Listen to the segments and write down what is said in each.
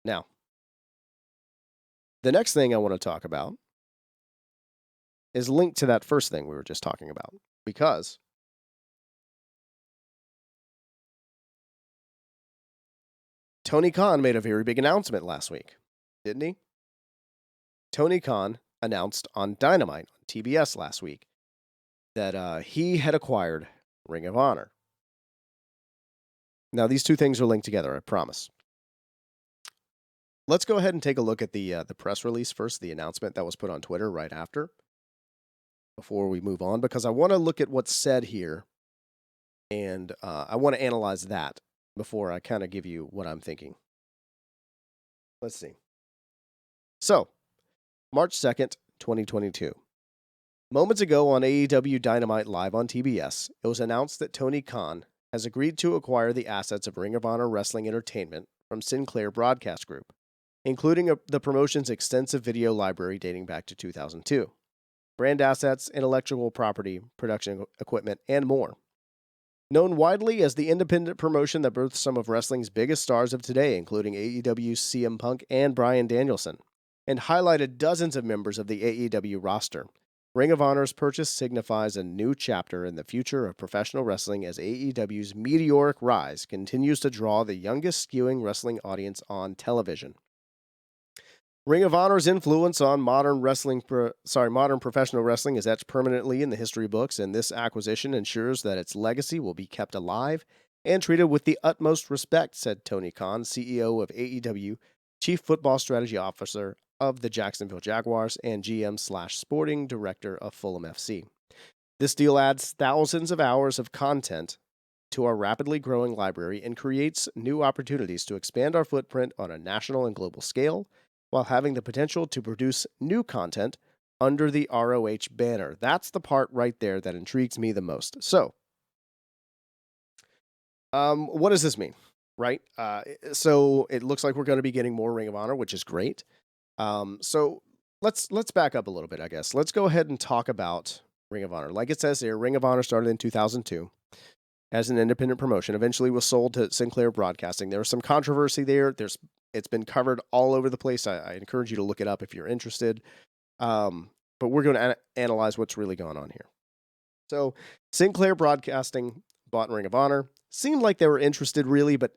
Now, the next thing I want to talk about is linked to that first thing we were just talking about, because Tony Khan made a very big announcement last week, didn't he? Tony Khan announced on Dynamite on TBS last week that he had acquired Ring of Honor. Now, these two things are linked together, I promise. Let's go ahead and take a look at the press release first, the announcement that was put on Twitter right after, before we move on, because I want to look at what's said here, and I want to analyze that before I kind of give you what I'm thinking. Let's see. So, March 2nd, 2022. Moments ago on AEW Dynamite Live on TBS, it was announced that Tony Khan has agreed to acquire the assets of Ring of Honor Wrestling Entertainment from Sinclair Broadcast Group, including the promotion's extensive video library dating back to 2002, brand assets, intellectual property, production equipment, and more. Known widely as the independent promotion that birthed some of wrestling's biggest stars of today, including AEW's CM Punk and Bryan Danielson, and highlighted dozens of members of the AEW roster, Ring of Honor's purchase signifies a new chapter in the future of professional wrestling as AEW's meteoric rise continues to draw the youngest skewing wrestling audience on television. Ring of Honor's influence on modern professional wrestling is etched permanently in the history books, and this acquisition ensures that its legacy will be kept alive and treated with the utmost respect, said Tony Khan, CEO of AEW, Chief Football Strategy Officer of the Jacksonville Jaguars, and GM/Sporting Director of Fulham FC. This deal adds thousands of hours of content to our rapidly growing library and creates new opportunities to expand our footprint on a national and global scale, while having the potential to produce new content under the ROH banner. That's the part right there that intrigues me the most. So, what does this mean, right? So it looks like we're going to be getting more Ring of Honor, which is great. So let's back up a little bit, I guess. Let's go ahead and talk about Ring of Honor. Like it says here, Ring of Honor started in 2002 as an independent promotion, eventually was sold to Sinclair Broadcasting. There was some controversy there. It's been covered all over the place. I encourage you to look it up if you're interested. But we're going to analyze what's really going on here. So Sinclair Broadcasting bought Ring of Honor. Seemed like they were interested, really, but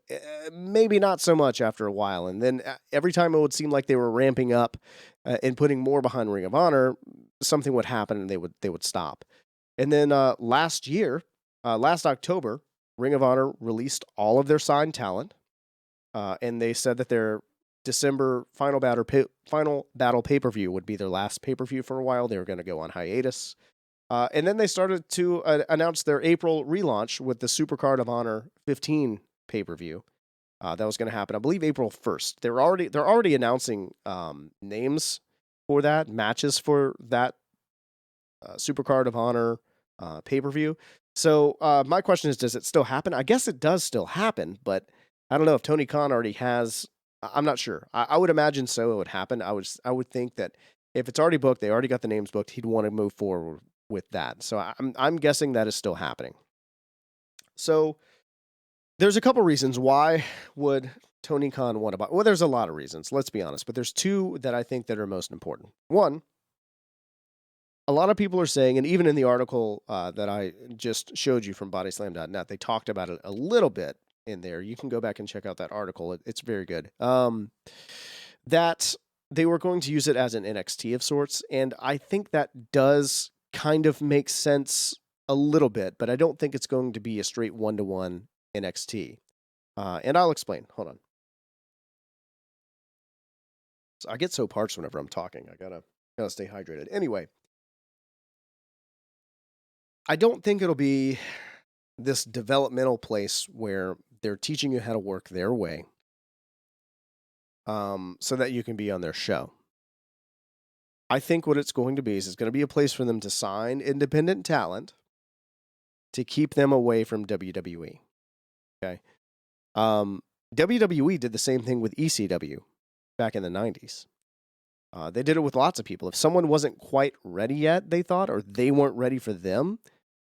maybe not so much after a while. And then every time it would seem like they were ramping up and putting more behind Ring of Honor, something would happen and they would stop. And then last October, Ring of Honor released all of their signed talent, and they said that their December Final Battle pay-per-view would be their last pay-per-view for a while. They were going to go on hiatus. And then they started to announce their April relaunch with the Supercard of Honor 15 pay-per-view. That was going to happen, I believe, April 1st. They're already announcing names for that, matches for that Supercard of Honor pay-per-view. So my question is, does it still happen? I guess it does still happen, but I don't know if Tony Khan already has. I'm not sure. I would imagine so. It would happen. I would think that if it's already booked, they already got the names booked, he'd want to move forward with that. So I'm guessing that is still happening. So there's a couple reasons why would Tony Khan want to buy. Well, there's a lot of reasons, let's be honest, but there's two that I think that are most important. One, a lot of people are saying, and even in the article that I just showed you from bodyslam.net, they talked about it a little bit in there. You can go back and check out that article. It's very good. That they were going to use it as an NXT of sorts, and I think that does kind of make sense a little bit, but I don't think it's going to be a straight one-to-one NXT. And I'll explain. Hold on. So I get so parched whenever I'm talking. I gotta stay hydrated. Anyway, I don't think it'll be this developmental place where they're teaching you how to work their way, so that you can be on their show. I think what it's going to be is it's going to be a place for them to sign independent talent to keep them away from WWE. Okay. WWE did the same thing with ECW back in the 90s. They did it with lots of people. If someone wasn't quite ready yet, they thought, or they weren't ready for them,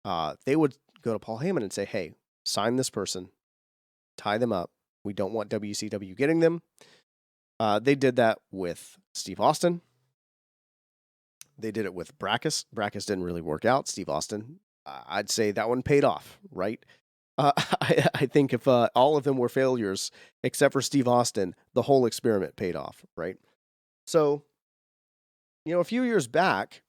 they would go to Paul Heyman and say, hey, sign this person, tie them up. We don't want WCW getting them. They did that with Steve Austin. They did it with Brackus. Brackus didn't really work out. Steve Austin, I'd say that one paid off, right? I think if all of them were failures, except for Steve Austin, the whole experiment paid off, right? So, a few years back,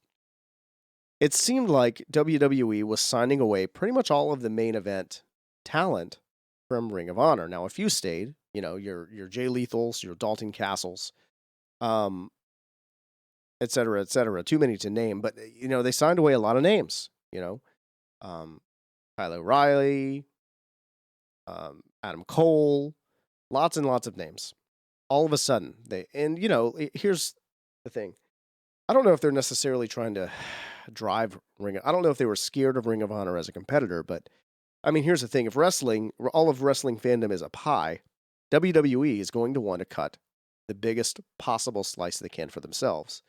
it seemed like WWE was signing away pretty much all of the main event talent from Ring of Honor. Now, a few stayed, your Jay Lethals, your Dalton Castles, et cetera, et cetera. Too many to name, but they signed away a lot of names. Kyle O'Reilly, Adam Cole, lots and lots of names. All of a sudden, here's the thing. I don't know if they're necessarily trying to drive I don't know if they were scared of Ring of Honor as a competitor, but I mean, here's the thing. If all of wrestling fandom is a pie, WWE is going to want to cut the biggest possible slice they can for themselves.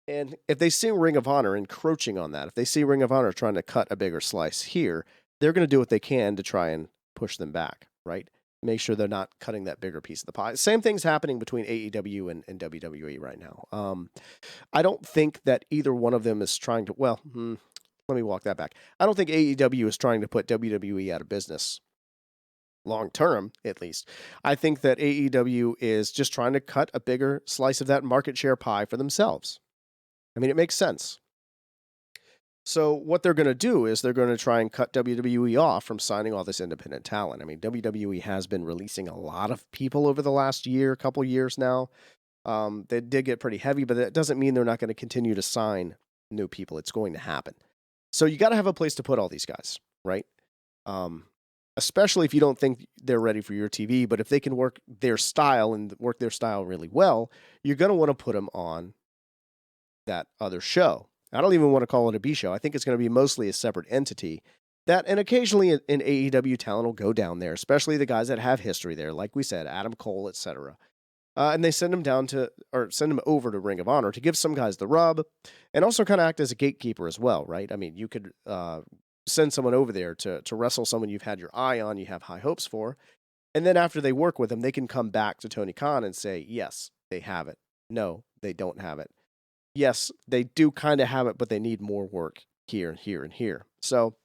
And if they see Ring of Honor encroaching on that, if they see Ring of Honor trying to cut a bigger slice here, they're going to do what they can to try and push them back, right? Make sure they're not cutting that bigger piece of the pie. Same thing's happening between AEW and WWE right now. I don't think that either one of them is trying to, let me walk that back. I don't think AEW is trying to put WWE out of business long term, at least. I think that AEW is just trying to cut a bigger slice of that market share pie for themselves. I mean, it makes sense. So what they're going to do is they're going to try and cut WWE off from signing all this independent talent. I mean, WWE has been releasing a lot of people over the last couple years now. They did get pretty heavy, but that doesn't mean they're not going to continue to sign new people. It's going to happen. So you got to have a place to put all these guys, right? Especially if you don't think they're ready for your TV, but if they can work their style and work their style really well, you're going to want to put them on that other show. I don't even want to call it a B show. I think it's going to be mostly a separate entity. And occasionally an AEW talent will go down there, especially the guys that have history there, like we said, Adam Cole, etc. And they send them send them over to Ring of Honor to give some guys the rub, and also kind of act as a gatekeeper as well, right? I mean, you could send someone over there to wrestle someone you've had your eye on, you have high hopes for, and then after they work with them, they can come back to Tony Khan and say, yes, they have it. No, they don't have it. Yes, they do kind of have it, but they need more work here and here and here. So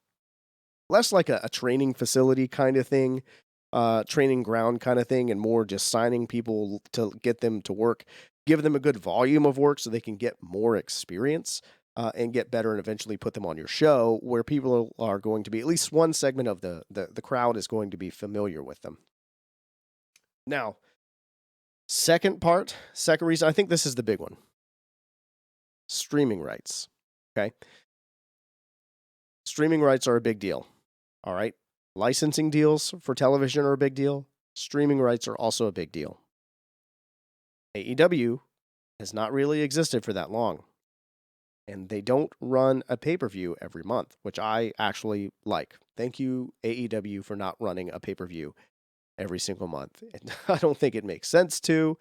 less like a training facility kind of thing, training ground kind of thing, and more just signing people to get them to work, give them a good volume of work so they can get more experience and get better and eventually put them on your show where people are going to be, at least one segment of the crowd is going to be familiar with them. Now, second reason, I think this is the big one. Streaming rights. Okay. Streaming rights are a big deal. All right. Licensing deals for television are a big deal. Streaming rights are also a big deal. AEW has not really existed for that long. And they don't run a pay-per-view every month, which I actually like. Thank you, AEW, for not running a pay-per-view every single month. And I don't think it makes sense to.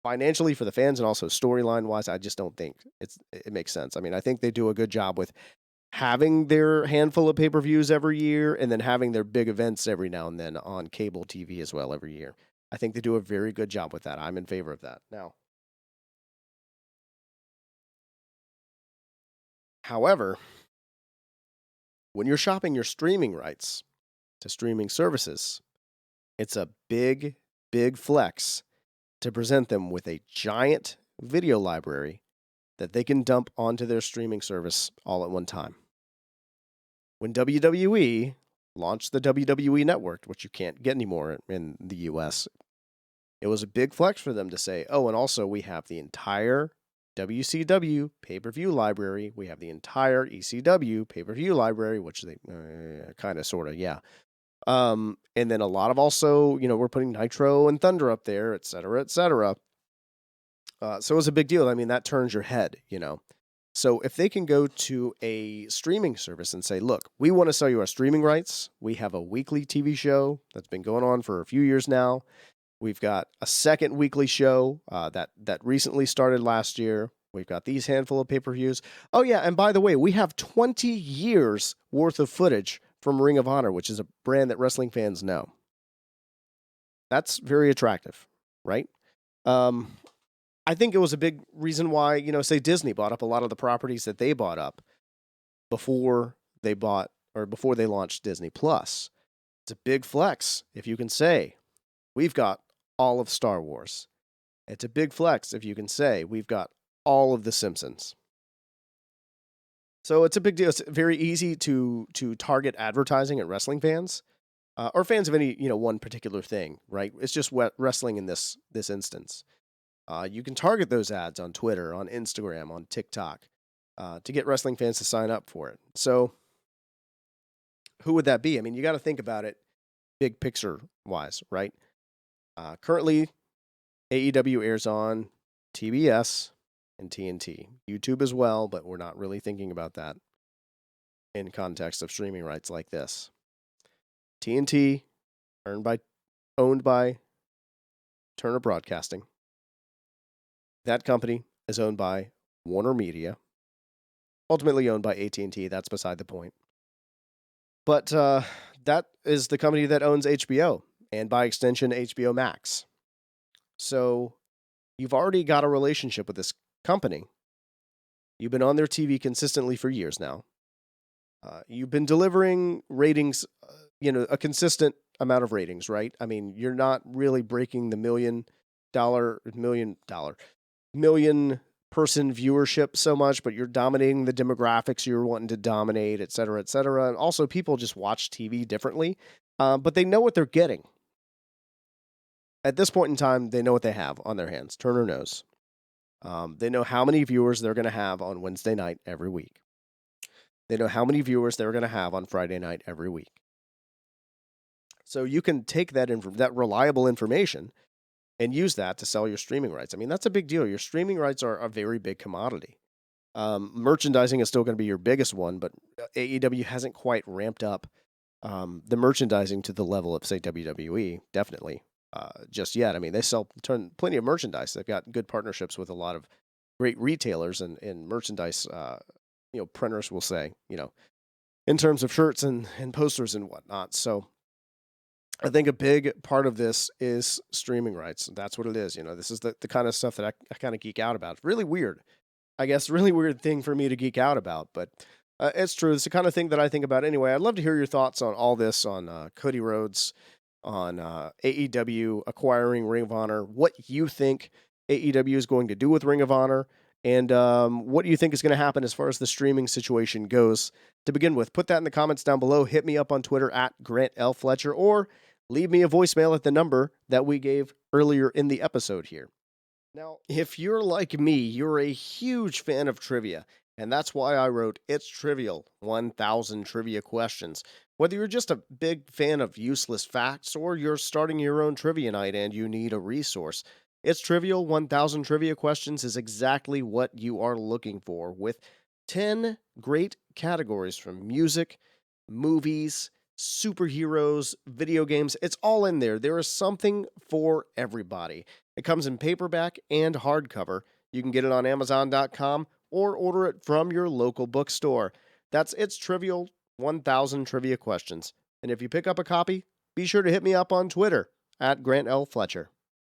Financially for the fans and also storyline wise, I just don't think it makes sense. I mean, I think they do a good job with having their handful of pay-per-views every year and then having their big events every now and then on cable TV as well every year. I think they do a very good job with that. I'm in favor of that. Now, however, when you're shopping your streaming rights to streaming services, it's a big, big flex to present them with a giant video library that they can dump onto their streaming service all at one time. When WWE launched the WWE Network, which you can't get anymore in the US, it was a big flex for them to say, oh, and also we have the entire WCW pay-per-view library. We have the entire ECW pay-per-view library, which they kind of, sort of, yeah. And then a lot of also, we're putting Nitro and Thunder up there, et cetera, et cetera. So it was a big deal. I mean, that turns your head, So if they can go to a streaming service and say, look, we want to sell you our streaming rights. We have a weekly TV show that's been going on for a few years now. We've got a second weekly show that recently started last year. We've got these handful of pay-per-views. Oh, yeah, and by the way, we have 20 years worth of footage from Ring of Honor, which is a brand that wrestling fans know. That's very attractive, right? I think it was a big reason why, say Disney bought up a lot of the properties that they bought up before they launched Disney Plus. It's a big flex if you can say, we've got all of Star Wars. It's a big flex if you can say, we've got all of The Simpsons. So it's a big deal. It's very easy to target advertising at wrestling fans, or fans of any one particular thing, right? It's just wrestling in this instance. You can target those ads on Twitter, on Instagram, on TikTok, to get wrestling fans to sign up for it. So who would that be? I mean, you got to think about it big picture wise, right? Currently, AEW airs on TBS and TNT, YouTube as well, but we're not really thinking about that in context of streaming rights like this. TNT, owned by Turner Broadcasting. That company is owned by Warner Media, ultimately owned by AT&T. That's beside the point. But that is the company that owns HBO, and by extension, HBO Max. So you've already got a relationship with this company. You've been on their TV consistently for years now. You've been delivering ratings, a consistent amount of ratings, right? I mean, you're not really breaking the million person viewership so much, but you're dominating the demographics you're wanting to dominate, et cetera, et cetera. And also, people just watch TV differently, but they know what they're getting. At this point in time, they know what they have on their hands. Turner knows. They know how many viewers they're going to have on Wednesday night every week. They know how many viewers they're going to have on Friday night every week. So you can take that reliable information and use that to sell your streaming rights. I mean, that's a big deal. Your streaming rights are a very big commodity. Merchandising is still going to be your biggest one, but AEW hasn't quite ramped up the merchandising to the level of, say, WWE, definitely, just yet. I mean, they sell plenty of merchandise. They've got good partnerships with a lot of great retailers and merchandise, printers, we'll say, in terms of shirts and posters and whatnot. So I think a big part of this is streaming rights. That's what it is. This is the kind of stuff that I kind of geek out about. It's really weird. I guess really weird thing for me to geek out about, but it's true. It's the kind of thing that I think about anyway. I'd love to hear your thoughts on all this, on Cody Rhodes, on AEW acquiring Ring of Honor, what you think AEW is going to do with Ring of Honor, and what do you think is going to happen as far as the streaming situation goes. To begin with, put that in the comments down below. Hit me up on Twitter at Grant L. Fletcher, or leave me a voicemail at the number that we gave earlier in the episode here. Now, if you're like me, you're a huge fan of trivia, and that's why I wrote It's Trivial, 1,000 Trivia Questions. Whether you're just a big fan of useless facts or you're starting your own trivia night and you need a resource, It's Trivial, 1,000 Trivia Questions is exactly what you are looking for, with 10 great categories from music, movies, superheroes, video games. It's all in there. There is something for everybody. It comes in paperback and hardcover. You can get it on Amazon.com or order it from your local bookstore. That's It's Trivial, 1,000 Trivia Questions. And if you pick up a copy, be sure to hit me up on Twitter at Grant L. Fletcher.